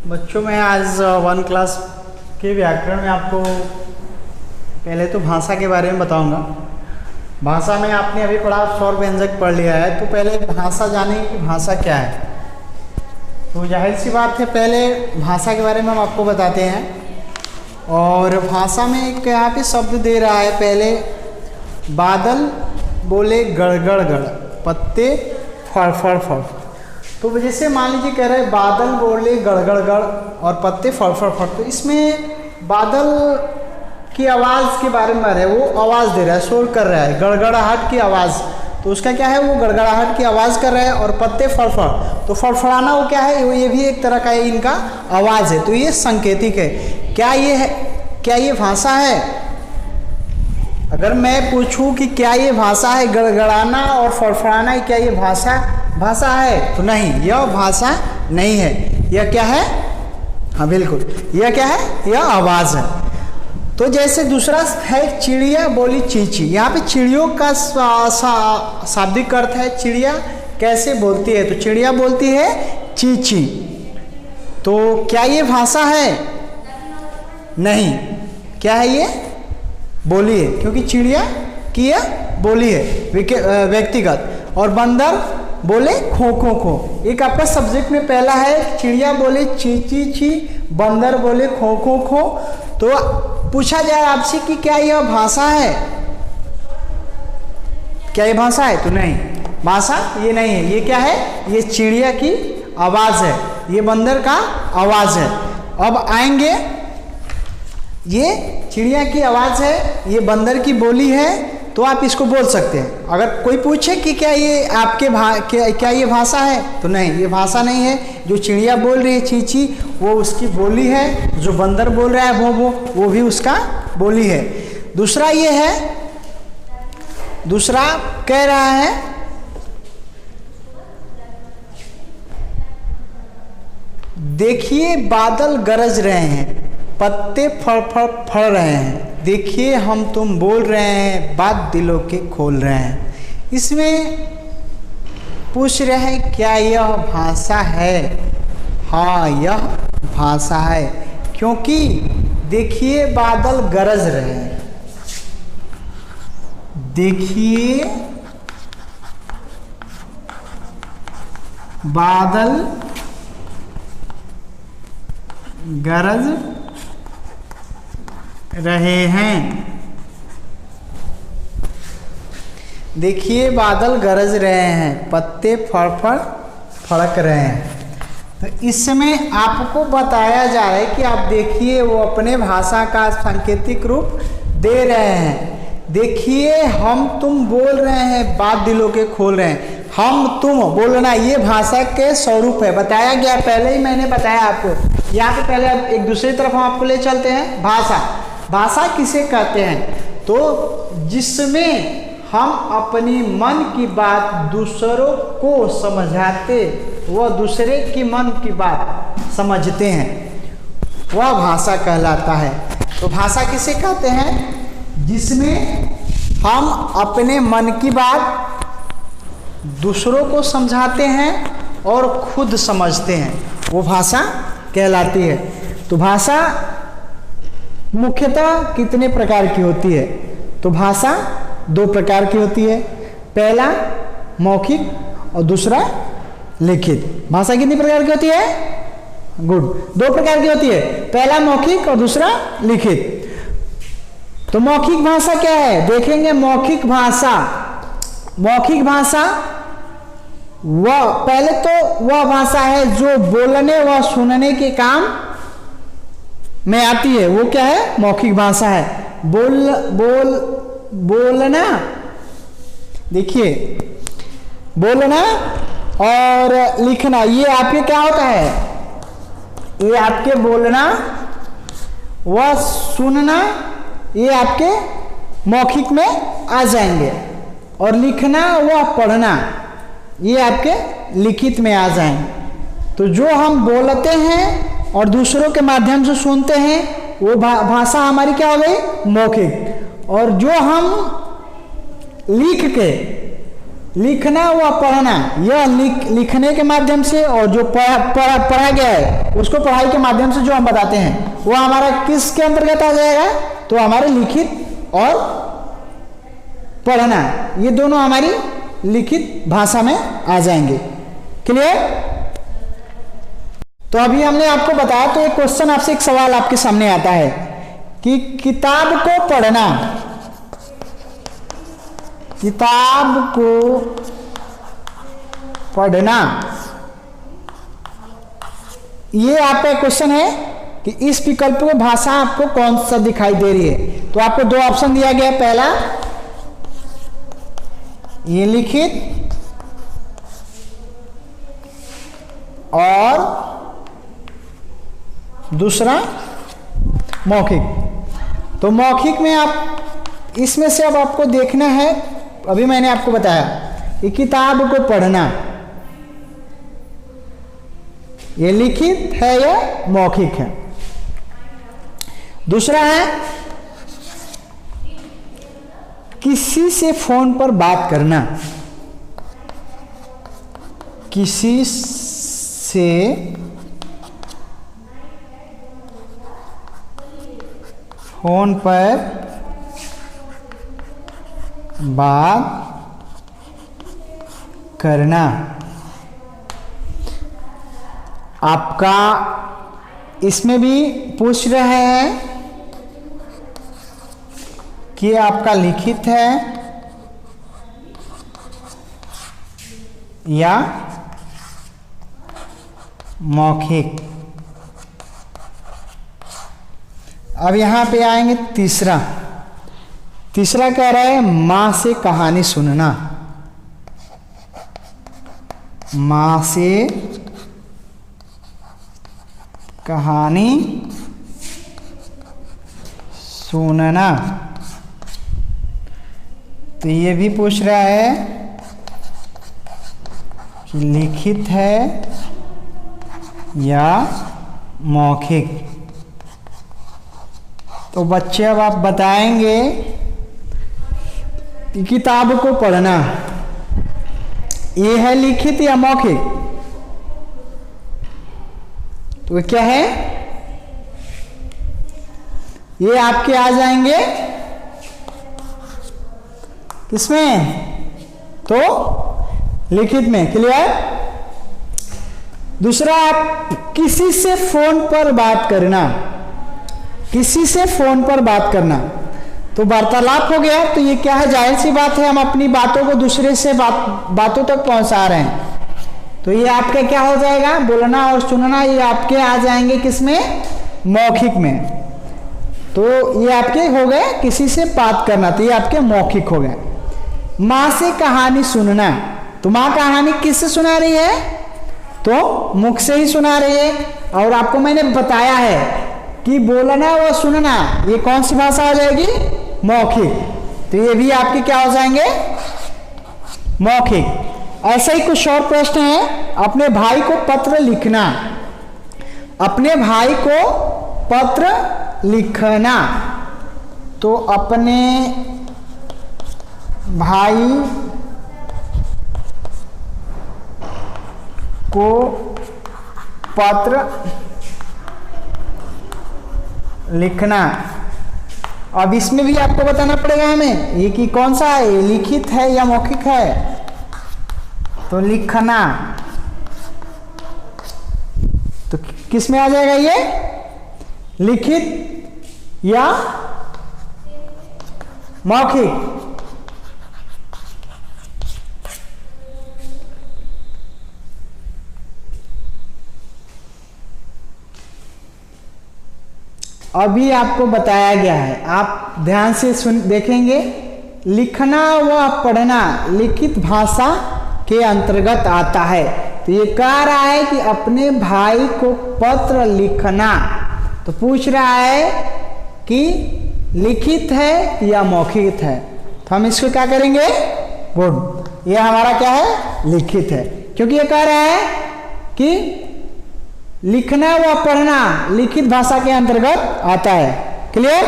बच्चों मैं आज 1 क्लास के व्याकरण में आपको पहले तो भाषा के बारे में बताऊंगा। भाषा में आपने अभी पढ़ा स्वर व्यंजक पढ़ लिया है, तो पहले भाषा जानेंगे कि भाषा क्या है। तो जाहिर सी बात है, पहले भाषा के बारे में हम आपको बताते हैं। और भाषा में एक यहाँ पे शब्द दे रहा है, पहले बादल बोले गड़गड़ गड़, पत्ते फड़ फड़ फड़। तो जैसे मान लीजिए कह रहे हैं बादल बोले गड़गड़ गड़ और पत्ते फड़ फड़ फड़, तो इसमें बादल की आवाज़ के बारे में है, वो आवाज़ दे रहा है, शोर कर रहा है, गड़गड़ाहट की आवाज़। तो उसका क्या है, वो गड़गड़ाहट की आवाज़ कर रहा है। और पत्ते फड़फड़, तो फड़फड़ाना वो क्या है, ये भी एक तरह का इनका आवाज़ है। तो ये संकेतिक है। क्या ये है, क्या ये भाषा है? अगर मैं पूछूं कि क्या ये भाषा है, गड़गड़ाना और फड़फड़ाना, क्या ये भाषा है? तो नहीं, यह भाषा नहीं है। यह क्या है? हाँ बिल्कुल, यह क्या है? यह आवाज़ है। तो जैसे दूसरा है चिड़िया बोली चींची। यहाँ पे चिड़ियों का शाब्दिक अर्थ है चिड़िया कैसे बोलती है, तो चिड़िया बोलती है चींची। तो क्या ये भाषा है? नहीं। क्या है ये? बोली है, क्योंकि चिड़िया की यह बोली है व्यक्तिगत। और बंदर बोले खो खो खो। एक आपका सब्जेक्ट में पहला है चिड़िया बोले ची ची ची, बंदर बोले खो खो खो। तो पूछा जाए आपसे कि क्या यह भाषा है? क्या ये भाषा है? तो नहीं, भाषा ये नहीं है। ये क्या है? ये चिड़िया की आवाज़ है, ये बंदर का आवाज़ है। अब आएंगे, ये चिड़िया की आवाज़ है, ये बंदर की बोली है, तो आप इसको बोल सकते हैं। अगर कोई पूछे कि क्या ये आपके क्या ये भाषा है, तो नहीं, ये भाषा नहीं है। जो चिड़िया बोल रही है चींची, वो उसकी बोली है। जो बंदर बोल रहा है वो भी उसका बोली है। दूसरा ये है, दूसरा कह रहा है देखिए बादल गरज रहे हैं, पत्ते फड़ फड़ फड़ रहे हैं, देखिए हम तुम बोल रहे हैं, बात दिलों के खोल रहे हैं। इसमें पूछ रहे हैं क्या यह भाषा है? हाँ, यह भाषा है, क्योंकि देखिए बादल गरज रहे हैं। देखिए बादल गरज रहे हैं। देखिए बादल गरज रहे हैं, पत्ते फड़फड़ फड़क रहे हैं। तो इसमें आपको बताया जा रहा है कि आप देखिए, वो अपने भाषा का सांकेतिक रूप दे रहे हैं। देखिए हम तुम बोल रहे हैं, बात दिलों के खोल रहे हैं। हम तुम बोलना, ये भाषा के स्वरूप है, बताया गया, पहले ही मैंने बताया आपको। यहाँ पे पहले अब एक दूसरी तरफ हम आपको ले चलते हैं। भाषा किसे कहते हैं? तो जिसमें हम अपनी मन की बात दूसरों को समझाते, वह दूसरे की मन की बात समझते हैं, वह भाषा कहलाता है। तो भाषा किसे कहते हैं? जिसमें हम अपने मन की बात दूसरों को समझाते हैं और खुद समझते हैं, वो भाषा कहलाती है। तो भाषा मुख्यतः कितने प्रकार की होती है? तो भाषा 2 प्रकार की होती है, पहला मौखिक और दूसरा लिखित। भाषा कितनी प्रकार की होती है? गुड, 2 प्रकार की होती है, पहला मौखिक और दूसरा लिखित। तो मौखिक भाषा क्या है? देखेंगे मौखिक भाषा वह पहले तो वह भाषा है जो बोलने व सुनने के काम में आती है, वो क्या है? मौखिक भाषा है। बोलना, देखिए बोलना और लिखना, ये आपके क्या होता है? ये आपके बोलना व सुनना, ये आपके मौखिक में आ जाएंगे। और लिखना व पढ़ना, ये आपके लिखित में आ जाएंगे। तो जो हम बोलते हैं और दूसरों के माध्यम से सुनते हैं, वो भाषा हमारी क्या हो गई? मौखिक। और जो हम लिख के लिखना व पढ़ना, यह लिखने के माध्यम से, और जो पढ़ा गया है उसको पढ़ाई के माध्यम से जो हम बताते हैं वो हमारा किसके अंतर्गत आ जाएगा? तो हमारे लिखित और पढ़ना, ये दोनों हमारी लिखित भाषा में आ जाएंगे। क्लियर? तो अभी हमने आपको बताया, तो एक क्वेश्चन आपसे, एक सवाल आपके सामने आता है कि किताब को पढ़ना, किताब को पढ़ना, ये आपका क्वेश्चन है कि इस विकल्प में भाषा आपको कौन सा दिखाई दे रही है। तो आपको दो ऑप्शन दिया गया है, पहला ये लिखित और दूसरा मौखिक। तो मौखिक में आप इसमें से अब आपको देखना है, अभी मैंने आपको बताया कि किताब को पढ़ना ये लिखित है या मौखिक है। दूसरा है किसी से फोन पर बात करना, किसी से फोन पर बात करना। आपका इसमें भी पूछ रहे हैं कि आपका लिखित है या मौखिक। अब यहां पे आएंगे तीसरा कह रहा है मां से कहानी सुनना, मां से कहानी सुनना। तो ये भी पूछ रहा है कि लिखित है या मौखिक। तो बच्चे अब आप बताएंगे कि किताब को पढ़ना ये है लिखित या मौखिक? तो क्या है? ये आपके आ जाएंगे किसमें? तो लिखित में। क्लियर? दूसरा, आप किसी से फोन पर बात करना, किसी से फोन पर बात करना तो वार्तालाप हो गया। तो ये क्या है? जाहिर सी बात है, हम अपनी बातों को दूसरे से बातों तक पहुंचा रहे हैं। तो ये आपका क्या हो जाएगा? बोलना और सुनना ये आपके आ जाएंगे किसमें? मौखिक में। तो ये आपके हो गए किसी से बात करना, तो ये आपके मौखिक हो गए। मां से कहानी सुनना, तो मां कहानी किससे सुना रही है? तो मुख से ही सुना रही है। और आपको मैंने बताया है कि बोलना व सुनना ये कौन सी भाषा आ जाएगी? मौखिक। तो ये भी आपके क्या हो जाएंगे? मौखिक। ऐसे ही कुछ और प्रश्न है। अपने भाई को पत्र लिखना, अपने भाई को पत्र लिखना। तो अपने भाई को पत्र लिखना। अब इसमें भी आपको बताना पड़ेगा हमें ये कि कौन सा है, ये लिखित है या मौखिक है? तो लिखना तो किस में आ जाएगा? ये लिखित या मौखिक? अभी आपको बताया गया है, आप ध्यान से सुन देखेंगे। लिखना व पढ़ना लिखित भाषा के अंतर्गत आता है। तो ये कह रहा है कि अपने भाई को पत्र लिखना। तो पूछ रहा है कि लिखित है या मौखिक है? तो हम इसको क्या करेंगे? गुड, ये हमारा क्या है? लिखित है। क्योंकि ये कह रहा है कि लिखना व पढ़ना लिखित भाषा के अंतर्गत आता है। क्लियर?